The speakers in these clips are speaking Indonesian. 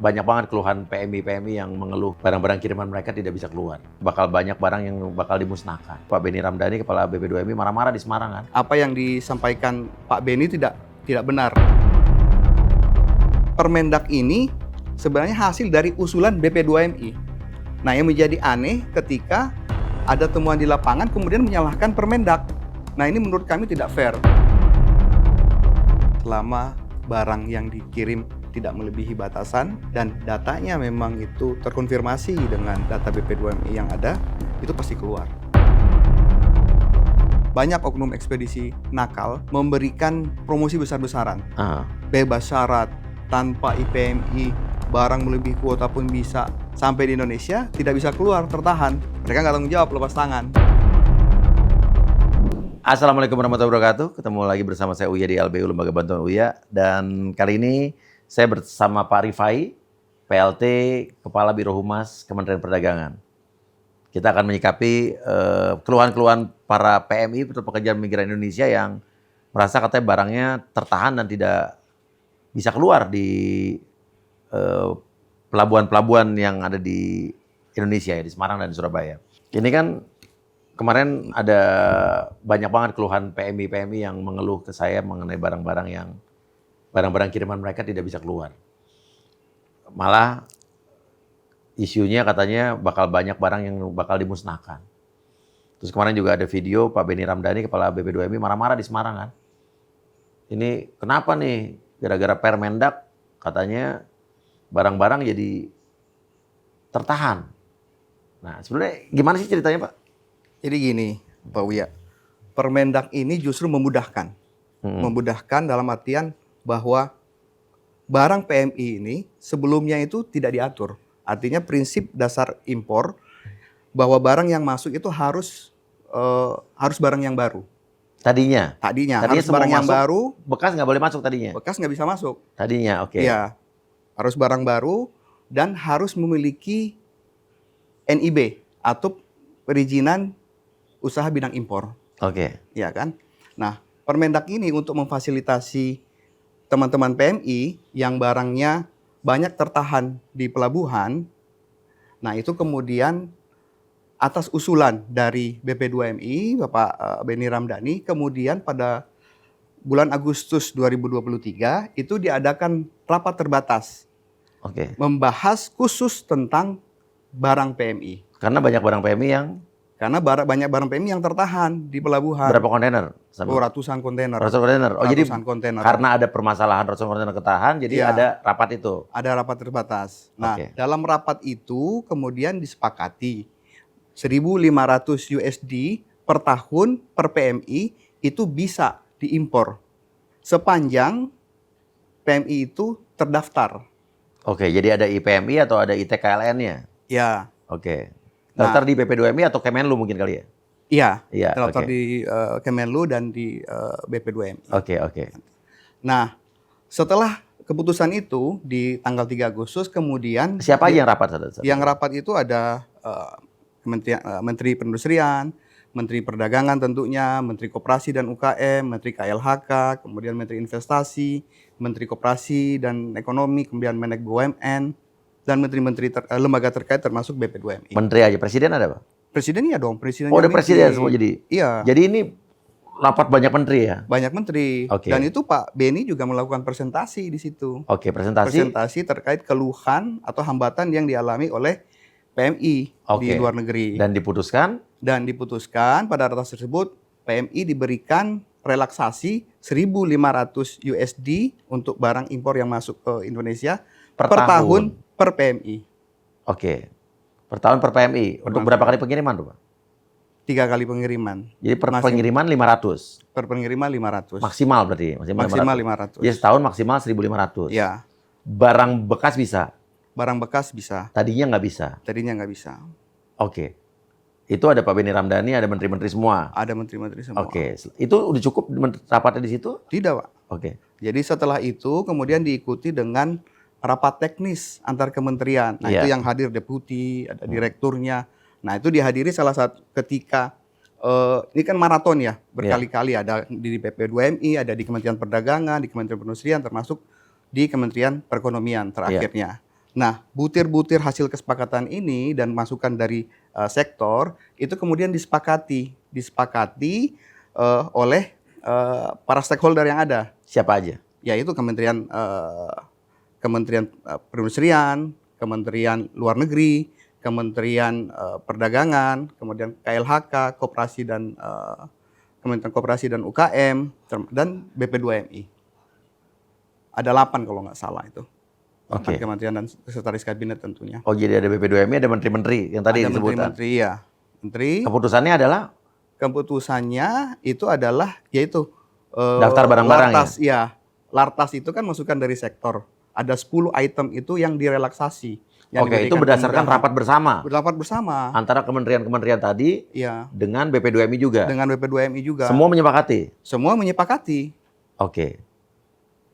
banyak banget keluhan PMI yang mengeluh barang-barang kiriman mereka tidak bisa keluar. Bakal banyak barang yang bakal dimusnahkan. Pak Benny Ramdhani, Kepala BP2MI, marah-marah di Semarang kan. Apa yang disampaikan Pak Benny tidak benar. Permendak ini sebenarnya hasil dari usulan BP2MI. Nah, yang menjadi aneh ketika ada temuan di lapangan kemudian menyalahkan Permendak. Nah, ini menurut kami tidak fair. Selama barang yang dikirim tidak melebihi batasan dan datanya memang itu terkonfirmasi dengan data BP2MI yang ada, itu pasti keluar. Banyak oknum ekspedisi nakal memberikan promosi besar-besaran. Bebas syarat, tanpa IPMI, barang melebihi kuota pun bisa. Sampai di Indonesia tidak bisa keluar, tertahan. Mereka nggak tanggung jawab, lepas tangan. Assalamualaikum warahmatullahi wabarakatuh. Ketemu lagi bersama saya Uya di LBU, Lembaga Bantuan Uya. Dan kali ini saya bersama Pak Rifai, PLT Kepala Biro Humas Kementerian Perdagangan. Kita akan menyikapi keluhan-keluhan para PMI atau pekerja migran Indonesia yang merasa katanya barangnya tertahan dan tidak bisa keluar di pelabuhan-pelabuhan yang ada di Indonesia, ya, di Semarang dan Surabaya. Ini kan kemarin ada banyak banget keluhan PMI yang mengeluh ke saya mengenai barang-barang kiriman mereka tidak bisa keluar. Malah isunya katanya bakal banyak barang yang bakal dimusnahkan. Terus kemarin juga ada video Pak Benny Ramdhani, Kepala BP2MI, marah-marah di Semarang kan. Ini kenapa nih? Gara-gara Permendak katanya barang-barang jadi tertahan. Nah, sebenarnya gimana sih ceritanya, Pak? Jadi gini, Pak Uya, Permendak ini justru memudahkan. Memudahkan dalam artian bahwa barang PMI ini sebelumnya itu tidak diatur. Artinya prinsip dasar impor bahwa barang yang masuk itu harus barang yang baru. Tadinya Harus barang yang baru. Bekas nggak boleh masuk tadinya? Bekas nggak bisa masuk. Tadinya, oke. Iya, harus barang baru dan harus memiliki NIB atau perizinan usaha bidang impor. Oke. Ya kan? Nah, Permendak ini untuk memfasilitasi teman-teman PMI yang barangnya banyak tertahan di pelabuhan. Nah, itu kemudian atas usulan dari BP2MI, Bapak Benny Ramdhani, kemudian pada bulan Agustus 2023 itu diadakan rapat terbatas. Oke. Membahas khusus tentang barang PMI. Karena banyak barang PMI yang banyak barang PMI yang tertahan di pelabuhan. berapa kontainer? Ratusan kontainer. Ratusan kontainer. Oh, jadi kontainer. karena ada permasalahan ratusan kontainer ketahan, jadi Iya, ada rapat itu. Ada rapat terbatas. Nah, dalam rapat itu kemudian disepakati 1.500 USD per tahun per PMI itu bisa diimpor sepanjang PMI itu terdaftar. Oke, jadi ada IPMI atau ada ITKLN-nya? Ya. Oke. Daftar di BP2MI atau Kemenlu mungkin kali ya? Iya, daftar di Kemenlu dan di BP2MI. Oke. Nah, setelah keputusan itu di tanggal 3 Agustus kemudian siapa aja yang rapat? Yang rapat itu ada Menteri Perindustrian, Menteri Perdagangan tentunya, Menteri Koperasi dan UKM, Menteri KLHK, kemudian Menteri Investasi, Menteri Koperasi dan Ekonomi, kemudian Meneg BUMN, dan menteri-menteri lembaga terkait termasuk BP2MI. Menteri aja, presiden ada, Pak? Presiden iya dong, presiden. Oh, ada presiden semua jadi? Iya. Jadi ini rapat banyak menteri ya? Banyak menteri. Dan itu Pak Benny juga melakukan presentasi di situ. Oke, presentasi? Presentasi terkait keluhan atau hambatan yang dialami oleh PMI di luar negeri. Dan diputuskan? Dan diputuskan pada ratas tersebut PMI diberikan relaksasi 1.500 USD untuk barang impor yang masuk ke Indonesia per tahun per PMI. Oke. Per tahun per PMI. Untuk berapa kali pengiriman tuh, Pak? 3 kali pengiriman. Jadi per pengiriman 500? Per pengiriman 500. Maksimal berarti? Maksimal 500. Jadi setahun maksimal 1.500? Ya. Barang bekas bisa? Barang bekas bisa. Tadinya nggak bisa? Tadinya nggak bisa. Oke. Itu ada Pak Benny Ramdhani, ada menteri-menteri semua? Ada menteri-menteri semua. Oke. Itu udah cukup rapatnya di situ? Tidak, Pak. Oke. Jadi setelah itu kemudian diikuti dengan rapat teknis antar kementerian. Nah, itu yang hadir deputi, ada direkturnya. Nah, itu dihadiri salah satu ketika ini kan maraton ya, berkali-kali ada di BP2MI, ada di Kementerian Perdagangan, di Kementerian Perindustrian, termasuk di Kementerian Perekonomian terakhirnya. Nah, butir-butir hasil kesepakatan ini dan masukan dari sektor itu kemudian disepakati oleh para stakeholder yang ada, Siapa aja? yaitu Kementerian Perindustrian, Kementerian Luar Negeri, Kementerian Perdagangan, kemudian KLHK, Koperasi dan Kementerian Koperasi dan UKM, dan BP2MI. Ada 8 kalau nggak salah itu. Oke. Kementerian dan Sekretaris Kabinet tentunya. Oh, jadi ada BP2MI, ada menteri-menteri yang tadi Ada disebutkan. menteri-menteri, ya. Menteri. Keputusannya adalah Keputusannya itu adalah yaitu daftar barang-barang Lartas, ya. Lartas itu kan masukan dari sektor. Ada 10 item itu yang direlaksasi. Yang Oke, itu diberikan berdasarkan kemudahan. rapat bersama Rapat bersama. antara kementerian-kementerian tadi Ya, dengan BP2MI juga. dengan BP2MI juga. Semua menyepakati. Semua menyepakati Oke.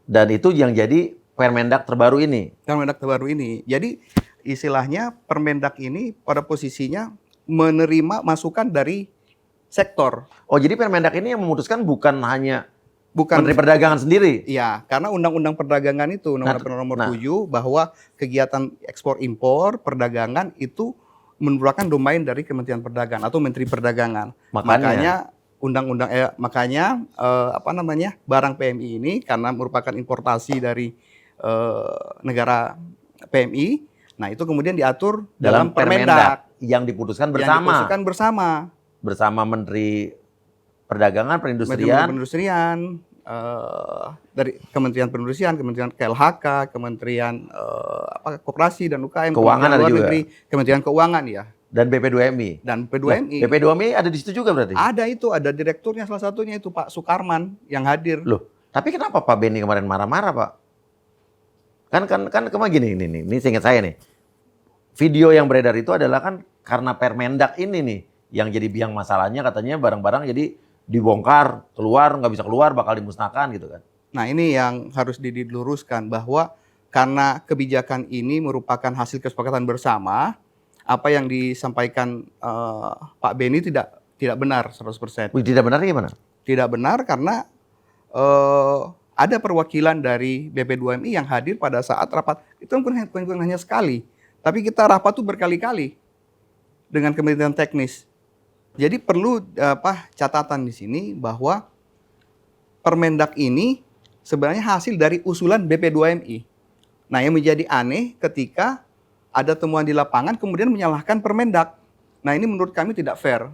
Dan itu yang jadi Permendak terbaru ini. Permendak terbaru ini. Jadi istilahnya Permendak ini pada posisinya menerima masukan dari sektor. Oh, jadi Permendak ini yang memutuskan bukan hanya Bukan, Menteri Perdagangan sendiri. ya, karena Undang-Undang Perdagangan itu, Undang-Undang nomor 7, bahwa kegiatan ekspor impor perdagangan itu merupakan domain dari Kementerian Perdagangan atau Menteri Perdagangan. Makanya Barang PMI ini karena merupakan importasi dari negara PMI, nah itu kemudian diatur dalam Permendak yang diputuskan yang bersama. diputuskan bersama Menteri Perdagangan, Kementerian Perindustrian, Perindustrian, dari Kementerian Perindustrian, Kementerian KLHK, Kementerian Koperasi dan UKM, Keuangan Kementerian ada Luar juga. Negeri, Kementerian Keuangan, ya, dan BP2MI. dan P2MI. BP2MI ada di situ juga berarti? Ada direkturnya, salah satunya itu Pak Sukarman yang hadir. Loh, tapi kenapa Pak Benny kemarin marah-marah, Pak? Kan kemana gini, ini seingat saya nih. Video yang beredar itu adalah kan karena Permendak ini nih yang jadi biang masalahnya, katanya barang-barang jadi dibongkar, nggak bisa keluar, bakal dimusnahkan gitu kan. Nah, ini yang harus diluruskan bahwa karena kebijakan ini merupakan hasil kesepakatan bersama, apa yang disampaikan Pak Benny tidak benar 100%. Wih, tidak benar gimana? Tidak benar karena ada perwakilan dari BP2MI yang hadir pada saat rapat. Itu bukan hanya sekali, tapi kita rapat tuh berkali-kali dengan Kementerian Teknis. Jadi perlu catatan di sini bahwa Permendak ini sebenarnya hasil dari usulan BP2MI. Nah, yang menjadi aneh ketika ada temuan di lapangan kemudian menyalahkan Permendak. Nah, ini menurut kami tidak fair.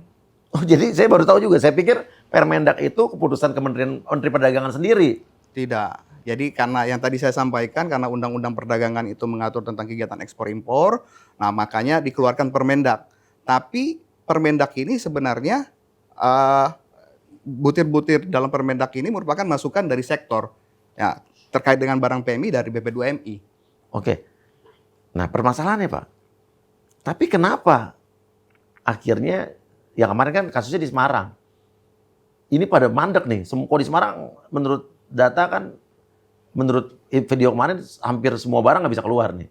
Oh, jadi saya baru tahu juga. Saya pikir Permendak itu keputusan Menteri Perdagangan sendiri. Tidak. Jadi karena yang tadi saya sampaikan, karena Undang-Undang Perdagangan itu mengatur tentang kegiatan ekspor impor, nah makanya dikeluarkan Permendak. Tapi Permendak ini sebenarnya butir-butir dalam Permendak ini merupakan masukan dari sektor, ya, terkait dengan barang PMI dari BP2MI. Oke. Nah, permasalahannya, Pak. Tapi kenapa akhirnya yang kemarin kan kasusnya di Semarang. Ini pada mandek nih. Kok di Semarang menurut data kan, menurut video kemarin hampir semua barang nggak bisa keluar nih.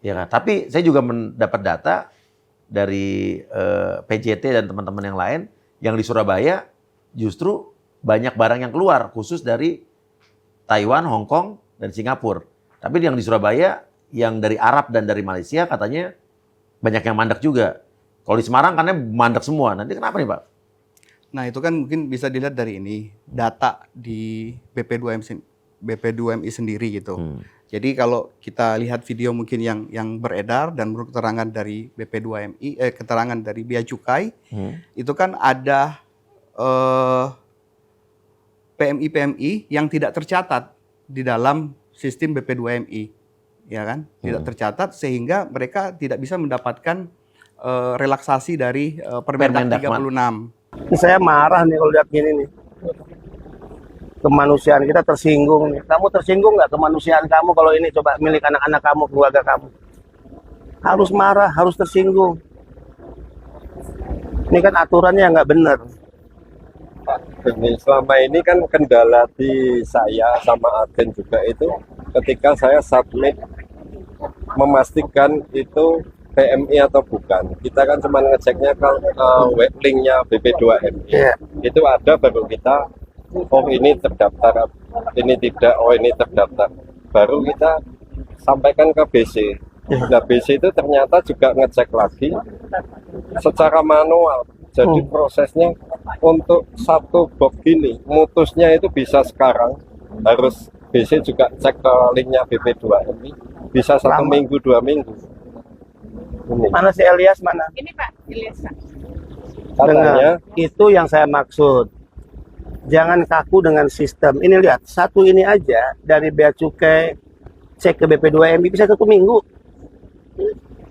Ya kan? Tapi saya juga mendapat data dari PJT dan teman-teman yang lain yang di Surabaya justru banyak barang yang keluar khusus dari Taiwan, Hong Kong, dan Singapura. Tapi yang di Surabaya, yang dari Arab dan dari Malaysia katanya banyak yang mandek juga. Kalau di Semarang karena mandek semua. Nanti kenapa nih, Pak? Nah, itu kan mungkin bisa dilihat dari ini data di BP2MI sendiri gitu. Jadi kalau kita lihat video mungkin yang beredar dan menurut keterangan dari BP2MI, keterangan dari Bea Cukai, itu kan ada PMI yang tidak tercatat di dalam sistem BP2MI, ya kan? Tidak tercatat sehingga mereka tidak bisa mendapatkan relaksasi dari Permendak 36. Saya marah nih kalau lihat gini nih. Kemanusiaan kita tersinggung nih. Kamu tersinggung nggak kemanusiaan kamu kalau ini coba milik anak-anak kamu, keluarga kamu? Harus marah, harus tersinggung. Ini kan aturannya nggak benar. Pak Benny, selama ini kan kendala di saya sama agen juga itu ketika saya submit memastikan itu PMI atau bukan. Kita kan cuma ngeceknya kalau web linknya BP2MI. Itu ada baru kita, oh ini terdaftar, ini tidak, oh ini terdaftar. Baru kita sampaikan ke BC. Nah, BC itu ternyata juga ngecek lagi secara manual. Jadi prosesnya untuk satu box gini, mutusnya itu bisa sekarang, harus BC juga cek ke linknya BP2MI, bisa 1 Lama. minggu, 2 minggu. Ini Mana si Elias mana? Ini Pak, Ilyas Pak. katanya, Itu yang saya maksud. Jangan kaku dengan sistem. Ini lihat, satu ini aja dari bea cukai cek ke BP2MI bisa 1 minggu.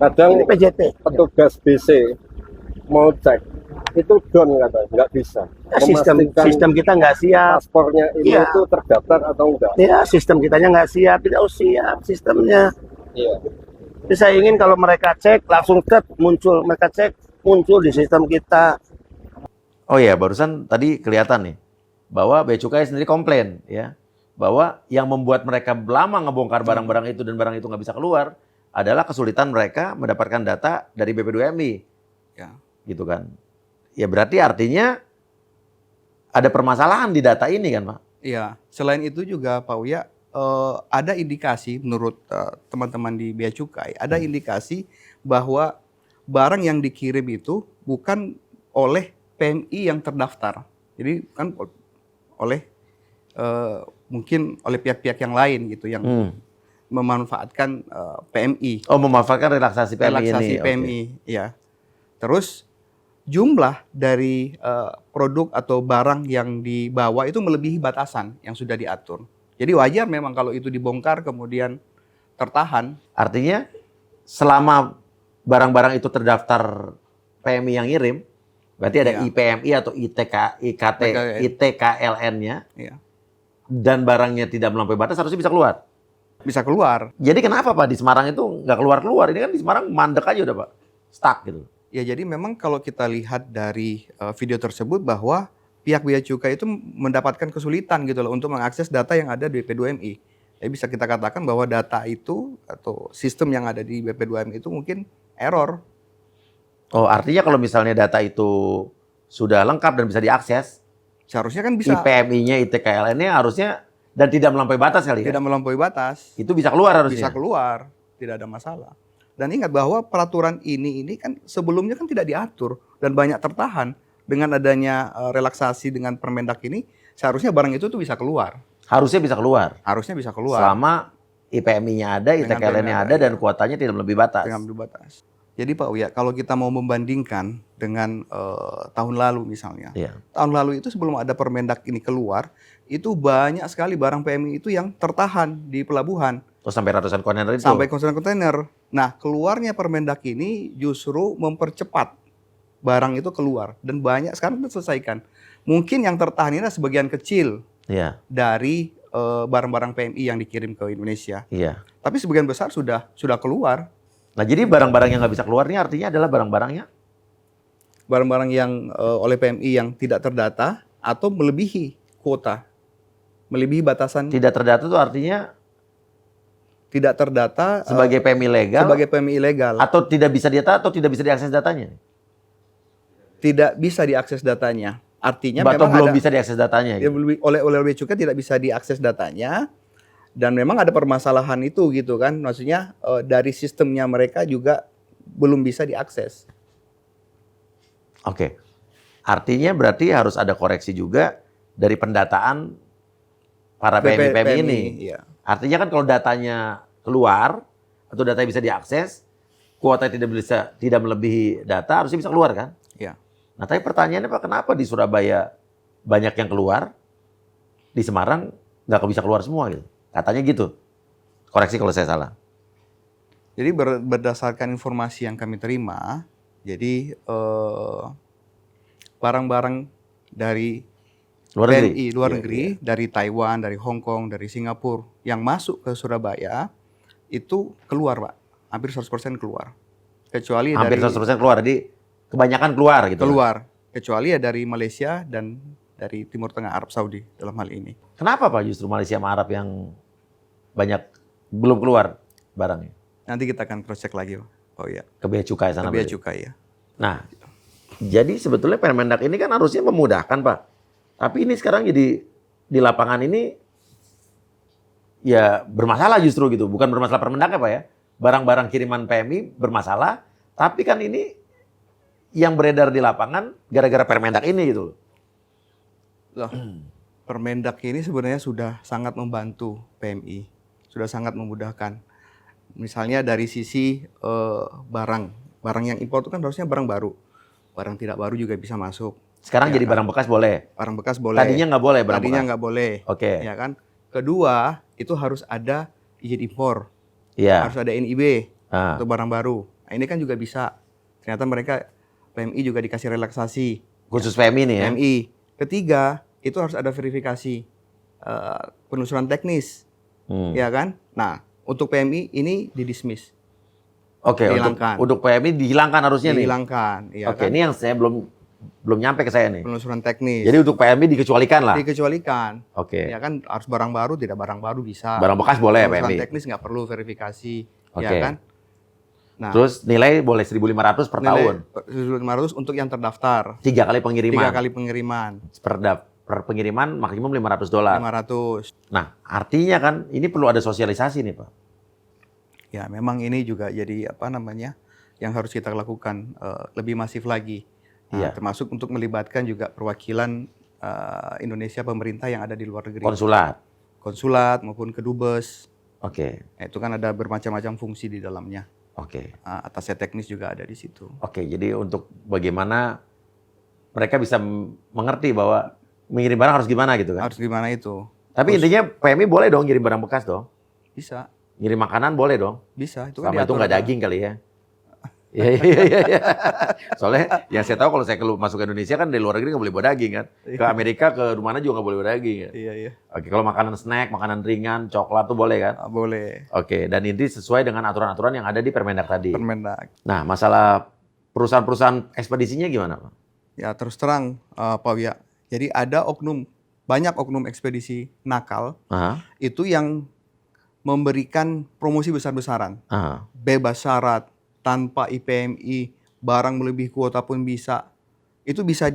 kadang Ini PJT. petugas BC mau cek, itu down katanya, nggak bisa. Ya, sistem kita nggak siap. paspornya ini Iya. itu terdaftar atau enggak. Ya, sistem kitanya nggak siap. Tidak siap sistemnya. Iya. Jadi saya ingin kalau mereka cek langsung muncul. Mereka cek muncul di sistem kita. Oh iya, barusan tadi kelihatan nih bahwa Bea Cukai sendiri komplain ya bahwa yang membuat mereka lama ngebongkar barang-barang itu dan barang itu nggak bisa keluar adalah kesulitan mereka mendapatkan data dari BP2MI, Ya. gitu kan? Ya berarti artinya ada permasalahan di data ini kan, Pak? Iya, selain itu juga Pak Uya, ada indikasi menurut teman-teman di Bea Cukai, ada indikasi bahwa barang yang dikirim itu bukan oleh PMI yang terdaftar. Jadi kan oleh mungkin oleh pihak-pihak yang lain gitu yang memanfaatkan PMI. Oh, memanfaatkan relaksasi PMI Relaksasi ini. Oke. PMI, ya. Terus jumlah dari produk atau barang yang dibawa itu melebihi batasan yang sudah diatur. Jadi wajar memang kalau itu dibongkar kemudian tertahan. Artinya selama barang-barang itu terdaftar PMI yang ngirim, berarti ada Iya. IPMI atau ITKLN-nya Ya, dan barangnya tidak melampaui batas harusnya bisa keluar. bisa keluar. Jadi kenapa Pak di Semarang itu nggak keluar-keluar? Ini kan di Semarang mandek aja udah Pak, stuck gitu. Ya jadi memang kalau kita lihat dari video tersebut bahwa pihak Bea Cukai itu mendapatkan kesulitan gitu loh untuk mengakses data yang ada di BP2MI. Jadi bisa kita katakan bahwa data itu atau sistem yang ada di BP2MI itu mungkin error. Oh, artinya kalau misalnya data itu sudah lengkap dan bisa diakses, Seharusnya kan bisa IPMI-nya, ITKLN-nya harusnya dan tidak melampaui batas kali ya. tidak melampaui batas. Itu bisa keluar harusnya. Bisa keluar, tidak ada masalah. Dan ingat bahwa peraturan ini kan sebelumnya kan tidak diatur dan banyak tertahan. Dengan adanya relaksasi dengan Permendak ini, seharusnya barang itu tuh bisa keluar. Harusnya bisa keluar. Harusnya bisa keluar Selama IPMI-nya ada, Dengan ITKLN-nya PMI ada ada, dan kuotanya tidak melebihi batas. dengan berbatas. Jadi Pak Uya, kalau kita mau membandingkan dengan tahun lalu misalnya, Iya. tahun lalu itu sebelum ada Permendak ini keluar, itu banyak sekali barang PMI itu yang tertahan di pelabuhan. Terus sampai ratusan kontainer itu. Sampai kontainer. Nah, keluarnya Permendak ini justru mempercepat barang itu keluar dan banyak sekarang diselesaikan. Mungkin yang tertahan ini adalah sebagian kecil Iya, dari barang-barang PMI yang dikirim ke Indonesia. iya. Tapi sebagian besar sudah keluar. Nah, jadi barang-barang yang nggak bisa keluar ini artinya adalah barang-barangnya Barang-barang yang oleh PMI yang tidak terdata atau melebihi kuota. Melebihi batasan tidak terdata itu artinya tidak terdata sebagai PMI legal sebagai PMI ilegal. atau tidak bisa data atau tidak bisa diakses datanya. Tidak bisa diakses datanya. Artinya Atau memang belum ada, bisa diakses datanya. ya, Gitu. oleh Bea Cukai tidak bisa diakses datanya dan memang ada permasalahan itu gitu kan. Maksudnya dari sistemnya mereka juga belum bisa diakses. Oke. Artinya berarti harus ada koreksi juga dari pendataan para PMI ini. Iya. Artinya kan kalau datanya keluar atau datanya bisa diakses, kuota tidak melebihi data harusnya bisa keluar kan? Iya. Nah, tapi pertanyaannya Pak, kenapa di Surabaya banyak yang keluar, di Semarang nggak bisa keluar semua gitu? Katanya gitu. Koreksi kalau saya salah. Jadi berdasarkan informasi yang kami terima, jadi barang-barang dari Luar negeri. PMI luar Iya, negeri, iya. dari Taiwan, dari Hong Kong, dari Singapura yang masuk ke Surabaya itu keluar, Pak. Hampir 100% keluar. Kecuali Hampir dari 100% keluar. Jadi kebanyakan keluar gitu. keluar. Kecuali ya dari Malaysia dan dari Timur Tengah, Arab Saudi dalam hal ini. Kenapa Pak justru Malaysia sama Arab yang banyak belum keluar barangnya? Nanti kita akan cross check lagi, Pak. Oh iya, Ke Bea Cukai sana. Bea berarti. Cukai ya. Nah, jadi sebetulnya Permendak ini kan harusnya memudahkan Pak. Tapi ini sekarang jadi di lapangan ini ya bermasalah justru gitu. Bukan bermasalah Permendak ya Pak ya. Barang-barang kiriman PMI bermasalah, tapi kan ini yang beredar di lapangan gara-gara Permendak ini gitu. Loh, Permendak ini sebenarnya sudah sangat membantu PMI, sudah sangat memudahkan. Misalnya dari sisi barang yang impor itu kan harusnya barang baru, barang tidak baru juga bisa masuk. Sekarang Ya jadi kan? barang bekas boleh. Barang bekas boleh. Tadinya nggak boleh barang Tadinya bekas. nggak boleh. Oke. Ya kan. Kedua, itu harus ada izin impor, Iya. harus ada NIB Ah. untuk barang baru. Nah, ini kan juga bisa. Ternyata mereka PMI juga dikasih relaksasi. Khusus PMI nih ya. PMI. Ketiga, itu harus ada verifikasi penelusuran teknis, ya kan? Nah, untuk PMI ini didismiss, Oke, dihilangkan. untuk PMI dihilangkan harusnya nih. dihilangkan, ya Oke, kan? ini yang saya belum nyampe ke saya nih. Penelusuran teknis. Jadi untuk PMI dikecualikan lah. dikecualikan, Oke. ya kan? Harus barang baru, tidak barang baru bisa. Barang bekas boleh Penelusuran PMI. teknis nggak perlu verifikasi, ya Oke. kan? Nah, Terus nilai boleh 1.500 per tahun. 1.500 untuk yang terdaftar. 3 kali pengiriman. 3 kali pengiriman, Per pengiriman maksimum $500. 500. Nah, artinya kan ini perlu ada sosialisasi nih, Pak. Ya, memang ini juga jadi apa namanya yang harus kita lakukan lebih masif lagi. Nah, Iya. termasuk untuk melibatkan juga perwakilan Indonesia pemerintah yang ada di luar negeri, konsulat maupun kedubes. Oke. Nah, itu kan ada bermacam-macam fungsi di dalamnya. Oke. Atasnya teknis juga ada di situ. Oke, jadi untuk bagaimana mereka bisa mengerti bahwa mengirim barang harus gimana gitu kan. Harus gimana itu? Tapi intinya PMI boleh dong ngirim barang bekas dong. Bisa, Ngirim makanan boleh dong. bisa. Itu kan Selama itu diatur nggak ada. daging kali ya. Iya, iya, iya, iya. Soalnya yang saya tahu kalau saya masuk ke Indonesia kan dari luar negeri nggak boleh bawa daging kan. Ke Amerika, ke mana juga nggak boleh bawa daging ya. Iya, iya. Oke, kalau makanan snack, makanan ringan, coklat tuh boleh kan? Boleh. Oke, dan ini sesuai dengan aturan-aturan yang ada di Permendak tadi. Permendak. Nah, masalah perusahaan-perusahaan ekspedisinya gimana, Pak? Ya, terus terang Pak Wia. Jadi ada banyak oknum ekspedisi nakal Aha, itu yang memberikan promosi besar-besaran, aha. bebas syarat, tanpa IPMI, barang melebihi kuota pun bisa. Itu bisa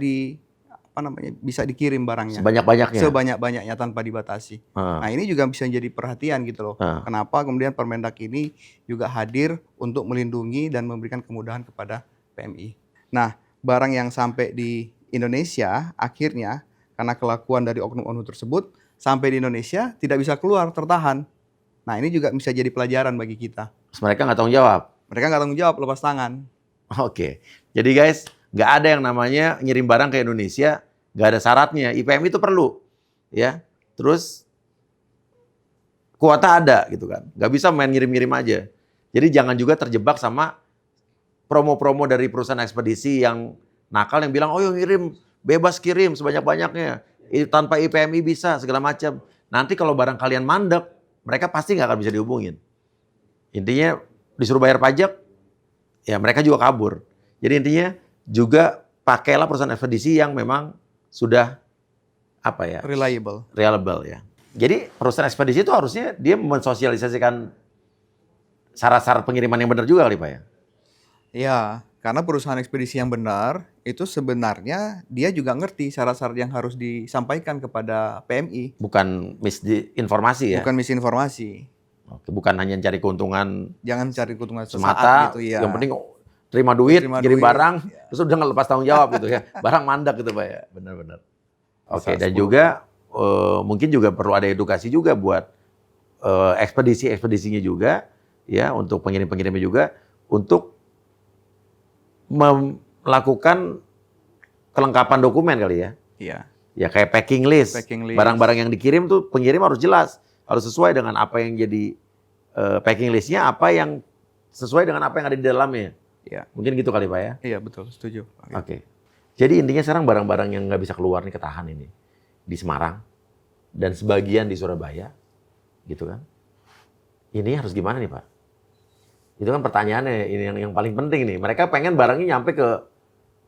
bisa dikirim barangnya Sebanyak-banyaknya. sebanyak-banyaknya tanpa dibatasi. Aha, Nah, ini juga bisa jadi perhatian gitu loh. aha. Kenapa kemudian Permendak ini juga hadir untuk melindungi dan memberikan kemudahan kepada PMI. Nah, barang yang sampai di Indonesia akhirnya karena kelakuan dari oknum-oknum tersebut sampai di Indonesia tidak bisa keluar, tertahan. Nah, ini juga bisa jadi pelajaran bagi kita. Terus mereka nggak tanggung jawab. Mereka nggak tanggung jawab, lepas tangan. Oke. Jadi guys, nggak ada yang namanya ngirim barang ke Indonesia, nggak ada syaratnya. IPMI itu perlu. Ya. Terus kuota ada gitu kan. Nggak bisa main ngirim-ngirim aja. Jadi jangan juga terjebak sama promo-promo dari perusahaan ekspedisi yang nakal yang bilang, oh yuk ngirim, bebas kirim sebanyak-banyaknya. Tanpa IPMI bisa, segala macam. Nanti kalau barang kalian mandek, mereka pasti nggak akan bisa dihubungin. Intinya disuruh bayar pajak, ya mereka juga kabur. Jadi intinya juga pakailah perusahaan ekspedisi yang memang sudah Reliable. reliable ya. Jadi perusahaan ekspedisi itu harusnya dia mensosialisasikan syarat-syarat pengiriman yang benar juga kali Pak ya? Ya, karena perusahaan ekspedisi yang benar itu sebenarnya dia juga ngerti syarat-syarat yang harus disampaikan kepada PMI. Bukan misinformasi ya? Bukan misinformasi. Oke, bukan hanya cari keuntungan Jangan cari keuntungan semata, sesaat gitu ya. yang penting terima duit, Terima kirim duit, barang, ya. terus udah nggak lepas tanggung jawab gitu ya. Barang mandak gitu Pak ya, benar-benar. Oke, Bisa dan 10. juga mungkin juga perlu ada edukasi juga buat ekspedisi-ekspedisinya juga, ya untuk pengirim-pengirimnya juga, untuk melakukan kelengkapan dokumen kali ya. Iya. Ya kayak packing list. Packing list. Barang-barang yang dikirim tuh pengirim harus jelas, harus sesuai dengan apa yang jadi packing listnya, apa yang sesuai dengan apa yang ada di dalamnya. Iya. Mungkin gitu kali Pak ya. Iya, betul, setuju. Oke. Jadi intinya sekarang barang-barang yang nggak bisa keluar nih ketahan ini di Semarang dan sebagian di Surabaya, gitu kan? Ini harus gimana nih Pak? Itu kan pertanyaannya ini yang paling penting nih. Mereka pengen barangnya nyampe ke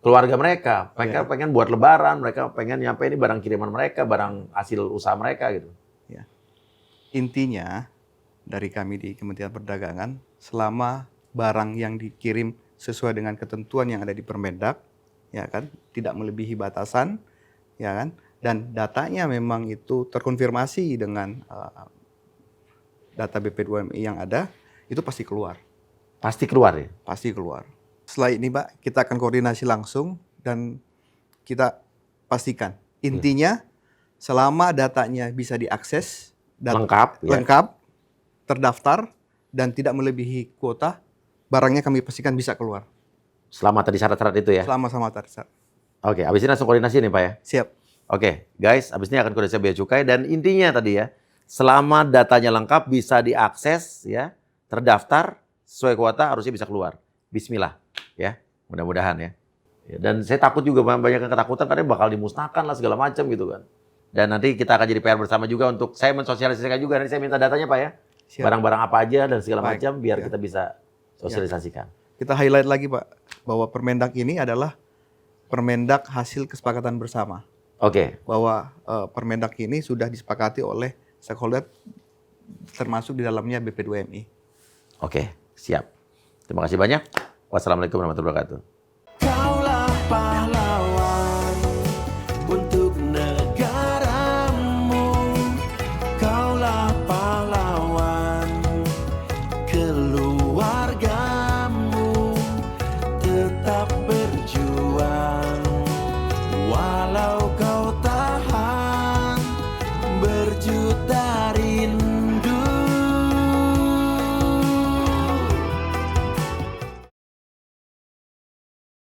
keluarga mereka, mereka pengen buat lebaran, mereka pengen nyampe ini barang kiriman mereka, barang hasil usaha mereka gitu. Ya. Intinya dari kami di Kementerian Perdagangan, selama barang yang dikirim sesuai dengan ketentuan yang ada di Permendak, ya kan, tidak melebihi batasan, ya kan, dan datanya memang itu terkonfirmasi dengan data BP2MI yang ada itu pasti keluar. Pasti keluar ya? Pasti keluar. Setelah ini, Pak, kita akan koordinasi langsung dan kita pastikan. Intinya, selama datanya bisa diakses, Lengkap, ya. lengkap, terdaftar, dan tidak melebihi kuota, barangnya kami pastikan bisa keluar. Selama tadi syarat-syarat itu ya? Selama sama terdaftar. Oke, habis ini langsung koordinasi nih Pak ya? Siap. Oke, guys, habis ini akan koordinasi bea cukai dan intinya tadi ya, selama datanya lengkap bisa diakses ya, terdaftar sesuai kuota harusnya bisa keluar. Bismillah ya, mudah-mudahan ya. Ya, dan saya takut juga banyak yang ketakutan karena bakal dimusnahkan lah segala macam gitu kan. Dan nanti kita akan jadi PR bersama juga untuk saya mensosialisasikan juga. Nanti saya minta datanya Pak ya, Siap. barang-barang apa aja dan segala Baik. macam biar Ya. kita bisa sosialisasikan. Kita highlight lagi, Pak, bahwa Permendak ini adalah Permendak hasil kesepakatan bersama. Oke, Bahwa Permendak ini sudah disepakati oleh stakeholder termasuk di dalamnya BP2MI. oke, siap. Terima kasih banyak. Wassalamualaikum warahmatullahi wabarakatuh.